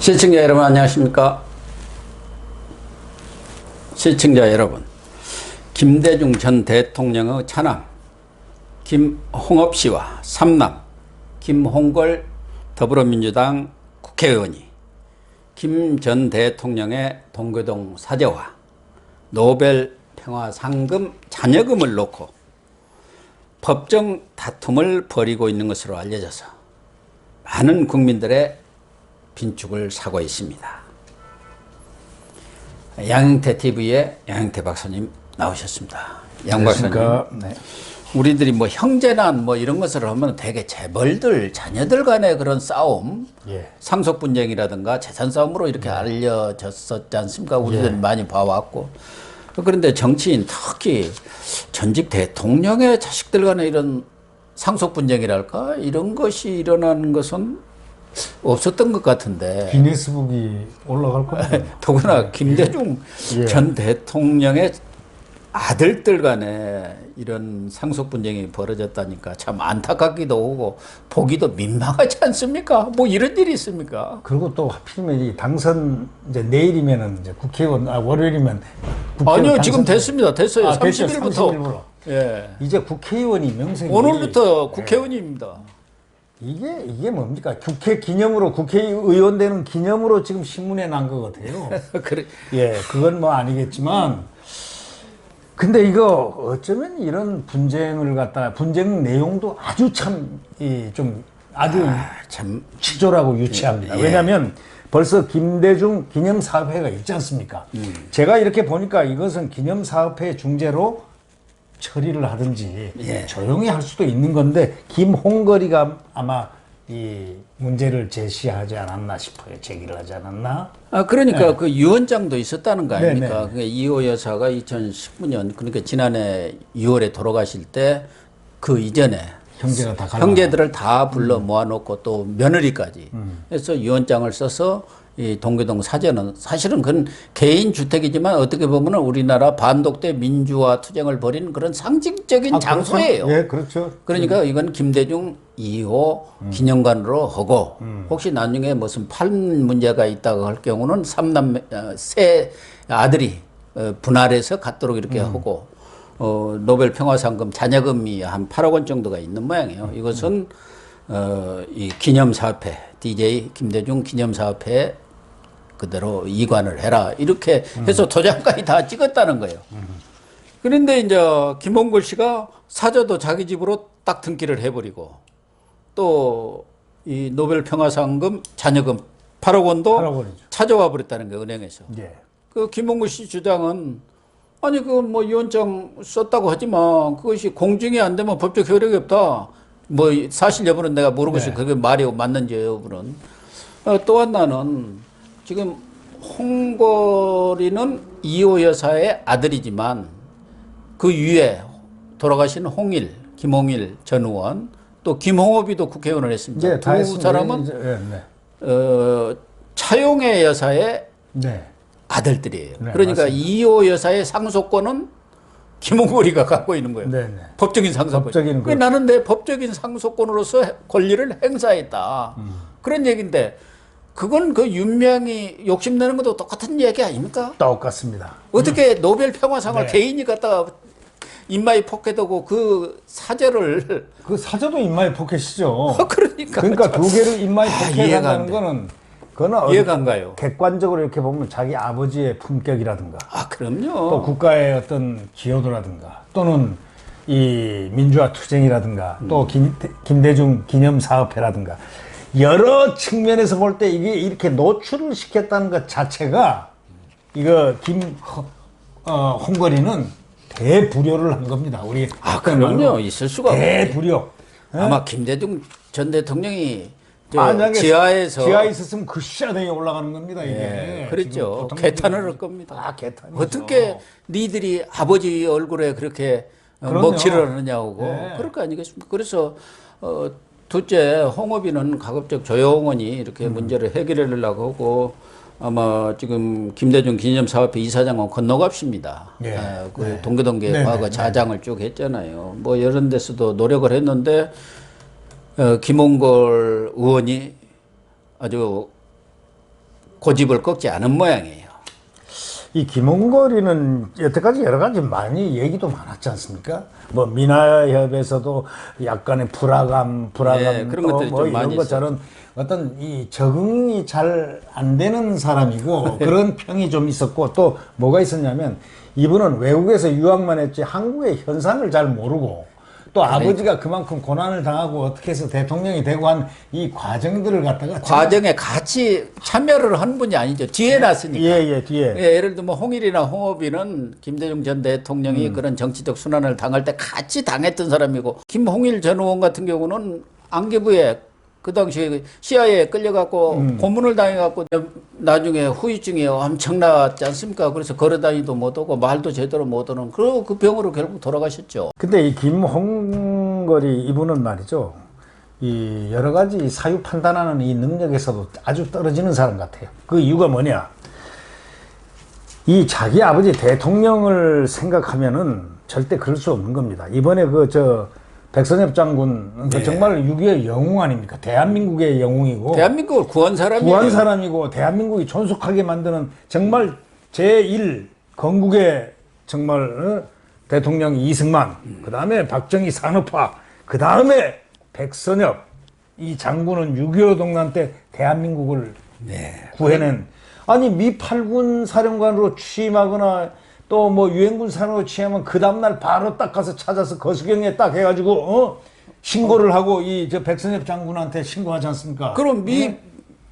시청자 여러분 안녕하십니까? 시청자 여러분, 김대중 전 대통령의 차남 김홍업 씨와 삼남 김홍걸 더불어민주당 국회의원이 김 전 대통령의 동교동 사저와 노벨 평화상금 잔여금을 놓고 법정 다툼을 벌이고 있는 것으로 알려져서 많은 국민들의 빈축을 사고 있습니다. 양형태 TV의 양형태 박사님 나오셨습니다. 양 박사님, 네. 우리들이 뭐 형제난 뭐 이런 것을 하면 되게 재벌들, 자녀들 간의 그런 싸움, 상속 분쟁이라든가 재산 싸움으로 이렇게 알려졌었지 않습니까? 우리들 많이 봐왔고. 그런데 정치인, 특히 전직 대통령의 자식들 간의 이런 상속 분쟁이랄까 이런 것이 일어나는 것은 없었던 것 같은데. 기네스북이 올라갈 겁니다. 더구나 김대중 전 대통령의 아들들 간에 이런 상속 분쟁이 벌어졌다니까 참 안타깝기도 하고 보기도 민망하지 않습니까? 뭐 이런 일이 있습니까? 그리고 또 하필이면 이 당선 이제 내일이면은 이제 국회의원 월요일이면 국회의원 아니요, 당선, 지금 됐습니다. 됐어요. 됐죠. 30일부터. 30일부로. 예. 이제 국회의원이 명색이 오늘부터 국회의원입니다. 이게 뭡니까? 국회 기념으로 국회의원 되는 기념으로 지금 신문에 난 것 같아요. 그래. 예, 그건 뭐 아니겠지만, 근데 이거 어쩌면 이런 분쟁을 갖다 분쟁 내용도 아주 참 아주 참 치졸하고 유치합니다. 예. 왜냐하면 벌써 김대중 기념사업회가 있지 않습니까? 제가 이렇게 보니까 이것은 기념사업회 중재로 처리를 하든지 조용히 할 수도 있는 건데 김홍걸이가 아마 이 문제를 제시하지 않았나 싶어요. 제기를 하지 않았나? 아, 그러니까 그 유언장도 있었다는 거 아닙니까? 네네. 그러니까 이호 여사가 2019년, 그러니까 지난해 2월에 돌아가실 때 그 이전에 형제가 다 갈라. 형제들을 다 불러 모아놓고 또 며느리까지 해서 유언장을 써서 이 동교동 사저는 사실은 그건 개인 주택이지만 어떻게 보면 우리나라 반독대 민주화 투쟁을 벌인 그런 상징적인 장소예요. 그렇죠? 예, 그렇죠. 그러니까 이건 김대중 2호 기념관으로 하고 혹시 나중에 무슨 판 문제가 있다고 할 경우는 세 아들이 분할해서 갖도록 이렇게 하고 노벨 평화상금 잔여금이 한 8억 원 정도가 있는 모양이에요. 이것은 이 기념사업회 DJ 김대중 기념사업회 그대로 이관을 해라 이렇게 해서 도장까지 다 찍었다는 거예요. 그런데 이제 김홍걸 씨가 사저도 자기 집으로 딱 등기를 해버리고 또 이 노벨 평화상금 잔여금 8억 원도 8억 원이죠. 찾아와 버렸다는 거예요, 은행에서. 예. 그 김홍걸 씨 주장은 아니 그 뭐 유언장 썼다고 하지만 그것이 공증이 안 되면 법적 효력이 없다. 뭐 사실 여부는 내가 모르겠어요. 그게 말이 맞는지 여부는. 또 하나는 지금 홍걸이는 이호 여사의 아들이지만 그 위에 돌아가신 홍일, 김홍일 전 의원 또 김홍업이도 국회의원을 했습니다. 두 사람은 차용애 여사의 아들들이에요. 그러니까 맞습니다. 이호 여사의 상속권은 김홍걸이가 갖고 있는 거예요. 법적인 상속권. 나는 내 법적인 상속권으로서 권리를 행사했다. 그런 얘기인데 그건 그 윤명이 욕심내는 것도 똑같은 얘기 아닙니까? 똑같습니다. 어떻게 노벨 평화상을 개인이 갖다가 인마이 포켓하고 그 사저를 그 사저도 인마이 포켓이죠. 그러니까 두 개를 인마이 포켓한다는 거는 그거는 이해가 안 가요. 객관적으로 이렇게 보면 자기 아버지의 품격이라든가 그럼요. 또 국가의 어떤 기여도라든가 또는 이 민주화 투쟁이라든가 또 김대중 기념사업회라든가 여러 측면에서 볼 때 이게 이렇게 노출을 시켰다는 것 자체가 이거 홍걸이는 대불효를 한 겁니다. 우리 그럼요. 있을 수가 없어요. 대불효. 아마 김대중 전 대통령이 지하에 있었으면 그 시야등에 올라가는 겁니다. 이게. 그렇죠. 개탄을 할 겁니다. 개탄이죠. 어떻게 니들이 아버지 얼굴에 그렇게 먹칠을 하느냐고 그럴 거 아니겠습니까? 그래서 둘째 홍업이는 가급적 조용히 이렇게 문제를 해결하려고 하고 아마 지금 김대중 기념사업회 이사장은 건너갑십니다. 그 동교동계 과거 자장을 쭉 했잖아요. 뭐 이런 데서도 노력을 했는데 김홍걸 의원이 아주 고집을 꺾지 않은 모양이에요. 이 김홍거리는 여태까지 여러 가지 많이 얘기도 많았지 않습니까? 뭐 민화협에서도 약간의 불화감 네, 그런 것들이 뭐 좀 이런 많이 것처럼 어떤 이 적응이 잘 안 되는 사람이고 그런 평이 좀 있었고 또 뭐가 있었냐면 이분은 외국에서 유학만 했지 한국의 현상을 잘 모르고 또 아버지가 그만큼 고난을 당하고 어떻게 해서 대통령이 되고 한 이 과정들을 갖다가 과정에 같이 참여를 한 분이 아니죠. 뒤에 났으니까. 예, 뒤에. 예, 예를 들면 홍일이나 홍업이는 김대중 전 대통령이 그런 정치적 순환을 당할 때 같이 당했던 사람이고 김홍일 전 의원 같은 경우는 안기부에 그 당시에 CIA에 끌려갖고 고문을 당해갖고 나중에 후유증이 엄청났지 않습니까? 그래서 걸어다니도 못하고 말도 제대로 못하는 그 병으로 결국 돌아가셨죠. 근데 이 김홍거리 이분은 말이죠. 이 여러 가지 사유 판단하는 이 능력에서도 아주 떨어지는 사람 같아요. 그 이유가 뭐냐? 이 자기 아버지 대통령을 생각하면은 절대 그럴 수 없는 겁니다. 이번에 백선엽 장군 네. 정말 6.25의 영웅 아닙니까? 대한민국의 영웅이고 대한민국을 구한 사람이에요. 구한 사람이고 대한민국이 존속하게 만드는 정말 제1 건국의 정말 대통령 이승만, 그 다음에 박정희 산업화, 그 다음에 백선엽 이 장군은 6.25 동란 때 대한민국을 구해낸 아니 미 8군 사령관으로 취임하거나 또 뭐 유엔군 사령관으로 취임하면 그 다음날 바로 딱 가서 찾아서 거수경에 딱 해가지고 신고를 하고 저 백선엽 장군한테 신고하지 않습니까? 그럼 미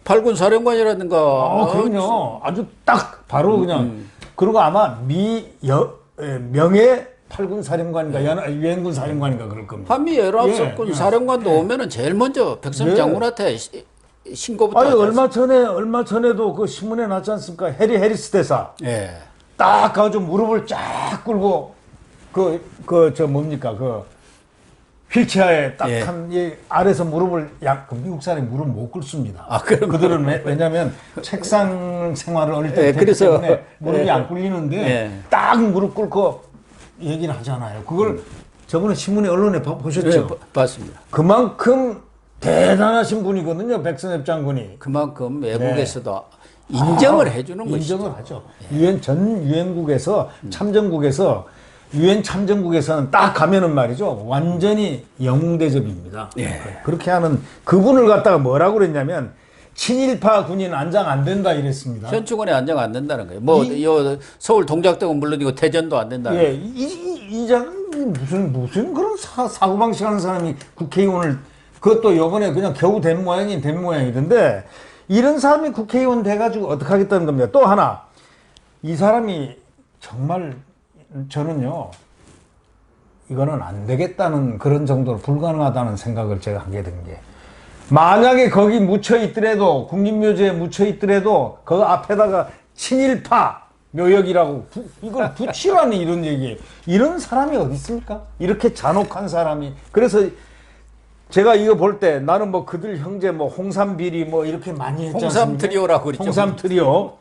8군 사령관이라든가 그럼요. 아주 딱 바로 그냥 그리고 아마 명예 8군 사령관인가 유엔군 사령관인가 그럴 겁니다. 한미 연합석군 예. 사령관도 오면은 제일 먼저 백선엽 장군한테 신고부터 아니 하지 얼마 전에도 그 신문에 났지 않습니까? 해리 해리스 대사 예. 딱 가지고 무릎을 쫙 꿇고 뭡니까 휠체어에 딱 예. 한 아래서 무릎을 그 미국 사람이 무릎 못 꿇습니다. 그럼 그들은 왜냐하면 책상 생활을 어릴 때 했기 그래서 때문에 무릎이 안 꿇리는데 예. 딱 무릎 꿇고 얘기를 하잖아요. 그걸 저번에 신문에 언론에 보셨죠? 예, 봤습니다. 그만큼 대단하신 분이거든요. 백선엽 장군이. 그만큼 외국에서도 인정을 해주는 것이죠. 인정을 하죠. 전 유엔국에서 참전국에서 유엔 참전국에서는 딱 가면은 말이죠. 완전히 영웅 대접입니다. 예. 그렇게 하는 그분을 갖다가 뭐라고 그랬냐면 친일파 군인 안장 안 된다 이랬습니다. 현충원에 안정 안 된다는 거예요. 뭐 서울 동작대군 물론이고 대전도 안 된다는 거예요. 이 장이 무슨 그런 사고방식 하는 사람이 국회의원을 그것도 요번에 그냥 겨우 된 모양이던데 이런 사람이 국회의원 돼가지고 어떻게 하겠다는 겁니다. 또 하나 이 사람이 정말 저는요 이거는 안 되겠다는 그런 정도로 불가능하다는 생각을 제가 하게 된 게 만약에 거기 묻혀 있더라도 국립묘지에 묻혀 있더라도 그 앞에다가 친일파 묘역이라고 이걸 붙이라니 이런 얘기예요. 이런 사람이 어디 있습니까? 이렇게 잔혹한 사람이. 그래서 제가 이거 볼 때 나는 뭐 그들 형제 뭐 홍삼비리 뭐 이렇게 많이 했지 않습니까? 홍삼 트리오라고 그랬죠. 홍삼 트리오.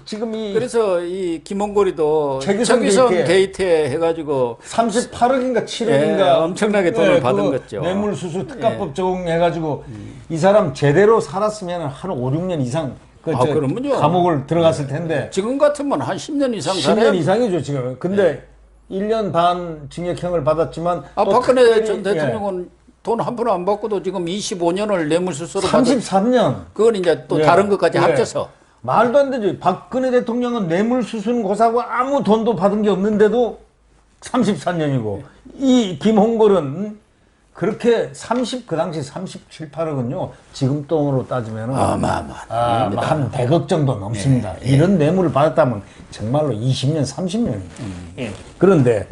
지금 그래서 이 김홍거리도 최규선 게이트에 해가지고 38억인가 7억인가 엄청나게 돈을 받은 거죠. 뇌물수수 특가법 적용해가지고 이 사람 제대로 살았으면 한 5, 6년 이상 그러면요. 감옥을 들어갔을 텐데 지금 같으면 한 10년 이상 10년 이상이죠 지금. 근데 1년 반 징역형을 받았지만 또 박근혜 전 대통령은 돈 한 푼 안 받고도 지금 25년을 뇌물수수로 33년. 그건 이제 또 다른 것까지 합쳐서 말도 안 되죠. 박근혜 대통령은 뇌물수수는 고사하고 아무 돈도 받은 게 없는데도 34년이고 이 김홍걸은 그렇게 그 당시 37, 8억은요 지금 돈으로 따지면 한 100억 정도 넘습니다. 이런 뇌물을 받았다면 정말로 20년, 30년입니다. 그런데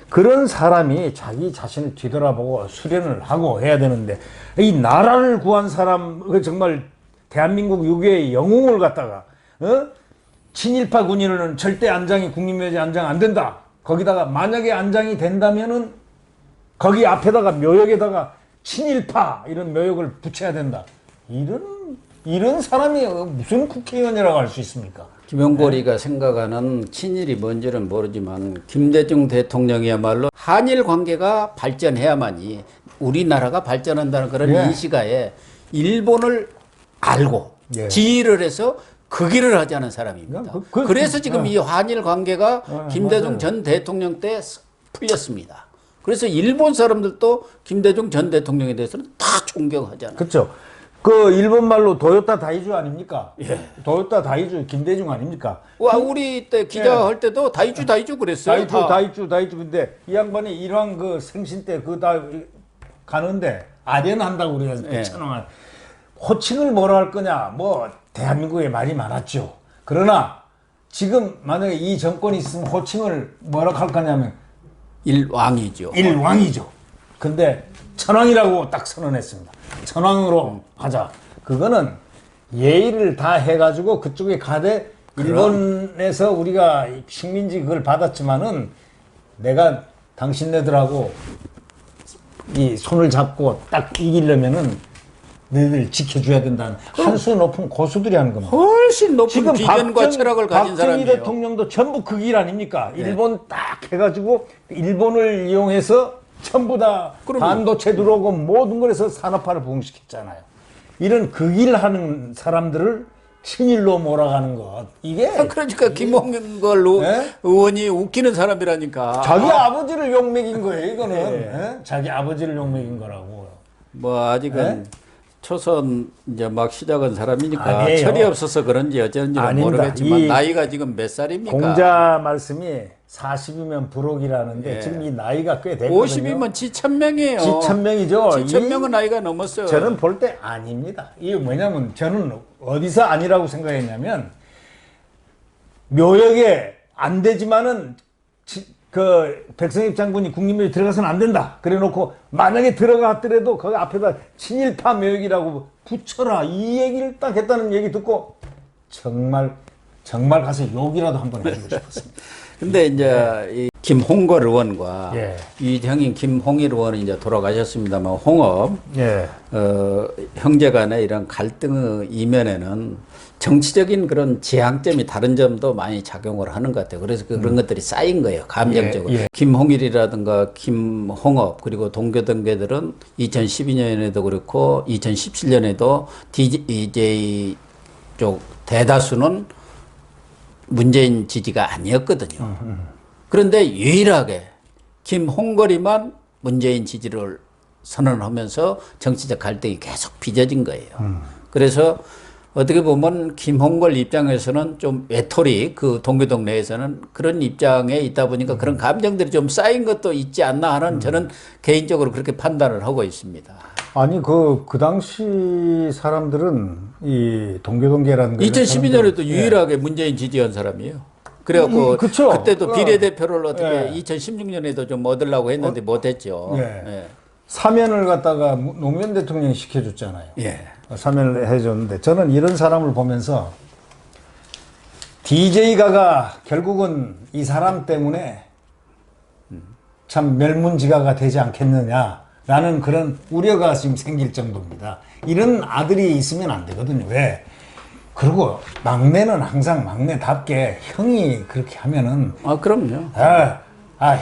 그런 사람이 자기 자신을 뒤돌아보고 수련을 하고 해야 되는데 이 나라를 구한 사람 정말 대한민국 6.25의 영웅을 갖다가 친일파 군인은 절대 국립묘지 안장 안 된다. 거기다가 만약에 안장이 된다면은 거기 앞에다가 묘역에다가 친일파 이런 묘역을 붙여야 된다. 이런 사람이 무슨 국회의원이라고 할 수 있습니까? 김홍거리가 생각하는 친일이 뭔지는 모르지만 김대중 대통령이야말로 한일 관계가 발전해야만이 우리나라가 발전한다는 그런 인식하에 일본을 알고 예. 지휘를 해서 극일을 하지 않은 사람입니다. 그래서 지금 이 한일 관계가 김대중 전 대통령 때 풀렸습니다. 그래서 일본 사람들도 김대중 전 대통령에 대해서는 다 존경하잖아요. 그렇죠. 그 일본 말로 도요타 다이주 아닙니까? 예. 도요타 다이주 김대중 아닙니까? 와, 우리 때 기자할 때도 다이주 그랬어요. 다이주. 근데 이 양반이 일왕 그 생신 때 그 다 가는데 아련한다고 그래가지고 예. 천왕한 호칭을 뭐라 할 거냐? 뭐 대한민국에 말이 많았죠. 그러나 지금 만약에 이 정권이 있으면 호칭을 뭐라 할 거냐면 일왕이죠. 일왕이죠. 근데 천왕이라고 딱 선언했습니다. 천왕으로 하자. 그거는 예의를 다 해가지고 그쪽에 가되 일본에서 우리가 식민지 그걸 받았지만은 내가 당신네들하고 이 손을 잡고 딱 이기려면은 너희들 지켜줘야 된다는 한 수 높은 고수들이 하는 겁니다. 훨씬 높은 비견과 철학을 가진 사람이에요. 박정희 대통령도 전부 그 길 아닙니까? 네. 일본 딱 해가지고 일본을 이용해서 전부 다 반도체 들어오고 모든 걸해서 산업화를 부흥시켰잖아요. 이런 그 길 하는 사람들을 친일로 몰아가는 것. 이게. 그러니까 김홍걸 의원이 웃기는 사람이라니까. 자기 아버지를 욕먹인 거예요, 이거는. 네. 자기 아버지를 욕먹인 거라고. 뭐, 아직은 초선 이제 막 시작한 사람이니까 철이 없어서 그런지 어쩐지는 모르겠지만 나이가 지금 몇 살입니까? 공자 말씀이 40이면 불혹이라는데 지금 이 나이가 꽤 됐거든요. 50이면 지천명이에요. 지천명이죠. 지천명은 나이가 넘었어요. 저는 볼 때 아닙니다. 이게 뭐냐면 저는 어디서 아니라고 생각했냐면 묘역에 안 되지만은 그 백성엽 장군이 국립묘에 들어가서는 안 된다. 그래 놓고 만약에 들어갔더라도 거기 앞에다 친일파 묘역이라고 붙여라. 이 얘기를 딱 했다는 얘기 듣고 정말 가서 욕이라도 한번 해주고 싶었습니다. 근데 이제 이 김홍걸 의원과 이 형인 김홍일 의원은 이제 돌아가셨습니다만 홍업 형제간의 이런 갈등의 이면에는 정치적인 그런 지향점이 다른 점도 많이 작용을 하는 것 같아요. 그래서 그런 것들이 쌓인 거예요. 감정적으로. 김홍일이라든가 김홍업 그리고 동교동계들은 2012년에도 그렇고 2017년에도 DJ 쪽 대다수는 문재인 지지가 아니었거든요. 그런데 유일하게 김홍걸이만 문재인 지지를 선언하면서 정치적 갈등이 계속 빚어진 거예요. 그래서 어떻게 보면 김홍걸 입장에서는 좀 외톨이 그 동교동 내에서는 그런 입장에 있다 보니까 그런 감정들이 좀 쌓인 것도 있지 않나 하는 저는 개인적으로 그렇게 판단을 하고 있습니다. 아니 그 당시 사람들은 이 동교동계라는 2012년에도 유일하게 문재인 지지한 사람이에요. 그래갖고 그때도 비례대표를 어떻게 2016년에도 좀 얻으려고 했는데 못했죠. 사면을 갖다가 노무현 대통령이 시켜줬잖아요. 사면을 해줬는데 저는 이런 사람을 보면서 DJ가가 결국은 이 사람 때문에 참 멸문지가가 되지 않겠느냐라는 그런 우려가 지금 생길 정도입니다. 이런 아들이 있으면 안 되거든요. 왜? 그리고 막내는 항상 막내답게 형이 그렇게 하면은 그럼요.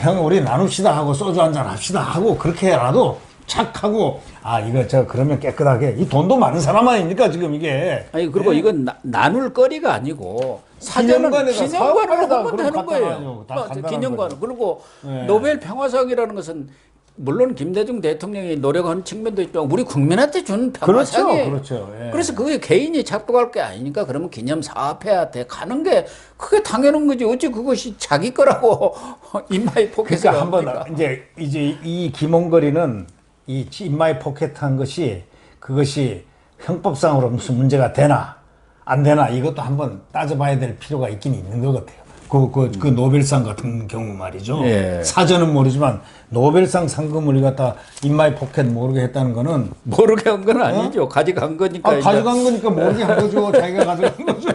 형 우리 나눕시다 하고 소주 한잔 합시다 하고 그렇게라도 착하고 이거 저 그러면 깨끗하게 이 돈도 많은 사람 아닙니까 지금 이게. 아니 그리고 이건 나눌 거리가 아니고 기념관으로 하면 되는 거예요. 기념관. 그리고 노벨 평화상이라는 것은 물론 김대중 대통령이 노력하는 측면도 있지만 우리 국민한테 준 평화상이에요. 그렇죠. 그래서 그게 개인이 잡고 게 아니니까 그러면 기념사업회한테 가는 게 그게 당연한 거지. 어찌 그것이 자기 거라고 인마이 포켓을 그러니까 한번 이제 이 김홍걸이는 이 인마이 포켓한 것이 그것이 형법상으로 무슨 문제가 되나 안 되나 이것도 한번 따져봐야 될 필요가 있긴 있는 것 같아요. 그 노벨상 같은 경우 말이죠. 사전은 모르지만 노벨상 상금을 갖다 인마이 포켓 모르게 했다는 거는 모르게 한 건 아니죠. 가져간 거니까. 가져간 거니까 모르게 한 거죠. 자기가 가져간 거죠.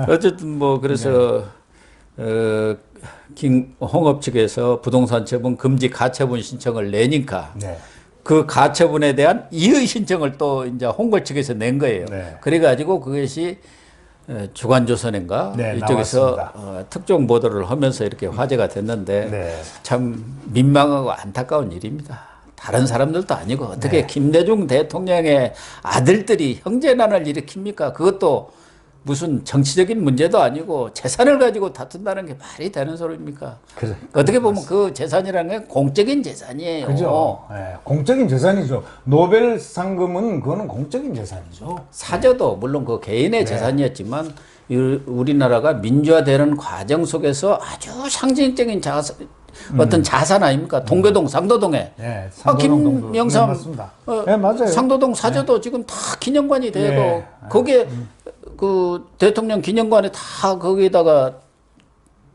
어쨌든 뭐 그래서 김홍업 측에서 부동산 처분 금지 가처분 신청을 내니까 그 가처분에 대한 이의 신청을 또 이제 홍걸 측에서 낸 거예요. 그래가지고 그것이 주간조선인가 이쪽에서 특종 보도를 하면서 이렇게 화제가 됐는데 참 민망하고 안타까운 일입니다. 다른 사람들도 아니고 어떻게 김대중 대통령의 아들들이 형제난을 일으킵니까? 그것도 무슨 정치적인 문제도 아니고 재산을 가지고 다툰다는 게 말이 되는 소리입니까? 그래. 어떻게 보면 그 재산이라는 게 공적인 재산이에요. 그죠? 예, 공적인 재산이죠. 노벨 상금은 그거는 공적인 재산이죠. 사저도 물론 그 개인의 재산이었지만 우리나라가 민주화되는 과정 속에서 아주 상징적인 어떤 자산 아닙니까? 동교동, 상도동에. 예, 김영삼, 맞습니다. 예, 맞아요. 상도동 사저도 지금 다 기념관이 되고 거기에 그 대통령 기념관에 다 거기다가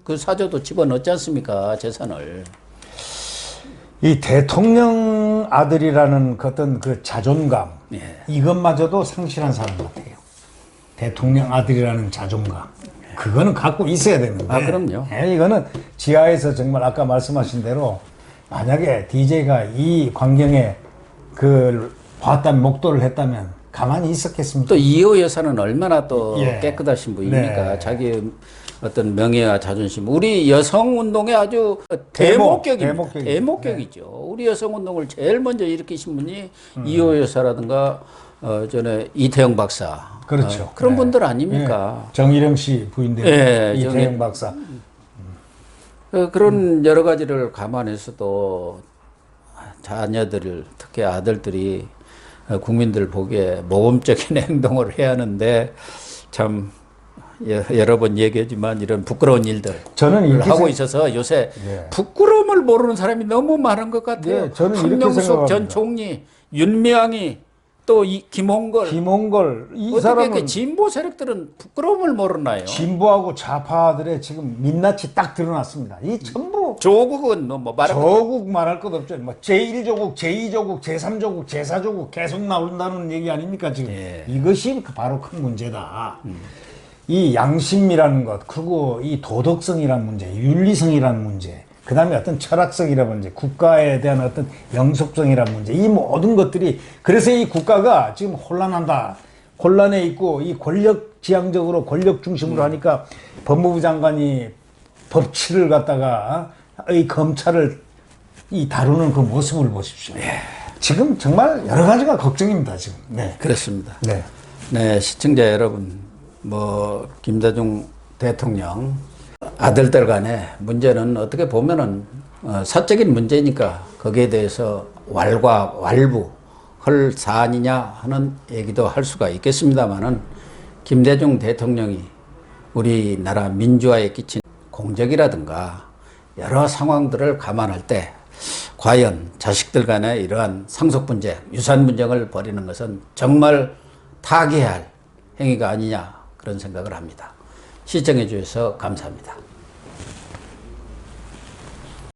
그 사저도 집어넣지 않습니까? 재산을. 이 대통령 아들이라는 그 어떤 그 자존감, 이것마저도 상실한 사람 같아요. 대통령 아들이라는 자존감. 그거는 갖고 있어야 되는데. 아, 그럼요. 이거는 지하에서 정말 아까 말씀하신 대로 만약에 DJ가 이 광경에 그 봤다면 목도를 했다면 가만히 있었겠습니까? 또 이호 여사는 얼마나 또 예. 깨끗하신 분입니까? 네. 자기 어떤 명예와 자존심. 우리 여성 운동의 아주 대목격입니다. 대목격이죠. 우리 여성 운동을 제일 먼저 일으키신 분이 이호 여사라든가 전에 이태영 박사. 그렇죠. 그런 분들 아닙니까? 정일영 씨 부인들 이태영 박사. 그런 여러 가지를 감안해서도 자녀들, 특히 아들들이 국민들 보기에 모범적인 행동을 해야 하는데 참 여러 번 얘기하지만 이런 부끄러운 일들을 저는 하고 있어서 요새 부끄러움을 모르는 사람이 너무 많은 것 같아요. 저는 한명숙 전 총리, 윤미향이 또 이 김홍걸 이 어떻게 사람은 진보 세력들은 부끄러움을 모르나요? 진보하고 좌파들의 지금 민낯이 딱 드러났습니다. 이 전부 조국은 뭐 말할 조국 말할 것 없죠. 뭐 제1조국, 제2조국, 제3조국, 제4조국 계속 나온다는 얘기 아닙니까 지금? 이것이 바로 큰 문제다. 이 양심이라는 것, 그리고 이 도덕성이라는 문제, 윤리성이라는 문제, 그 다음에 어떤 철학성이라는 문제, 국가에 대한 어떤 영속성이라는 문제, 이 모든 것들이, 그래서 이 국가가 지금 혼란한다. 혼란에 있고, 이 권력 지향적으로 권력 중심으로 하니까 법무부 장관이 법치를 갖다가 이 검찰을 이 다루는 그 모습을 보십시오. 지금 정말 여러 가지가 걱정입니다, 지금. 네. 그렇습니다. 네. 네, 시청자 여러분, 김대중 대통령 아들들 간의 문제는 어떻게 보면은 사적인 문제니까 거기에 대해서 왈부 할 사안이냐 하는 얘기도 할 수가 있겠습니다만은 김대중 대통령이 우리나라 민주화에 끼친 공적이라든가 여러 상황들을 감안할 때 과연 자식들 간의 이러한 상속 분쟁, 유산 분쟁을 벌이는 것은 정말 타개할 행위가 아니냐 그런 생각을 합니다. 시청해 주셔서 감사합니다.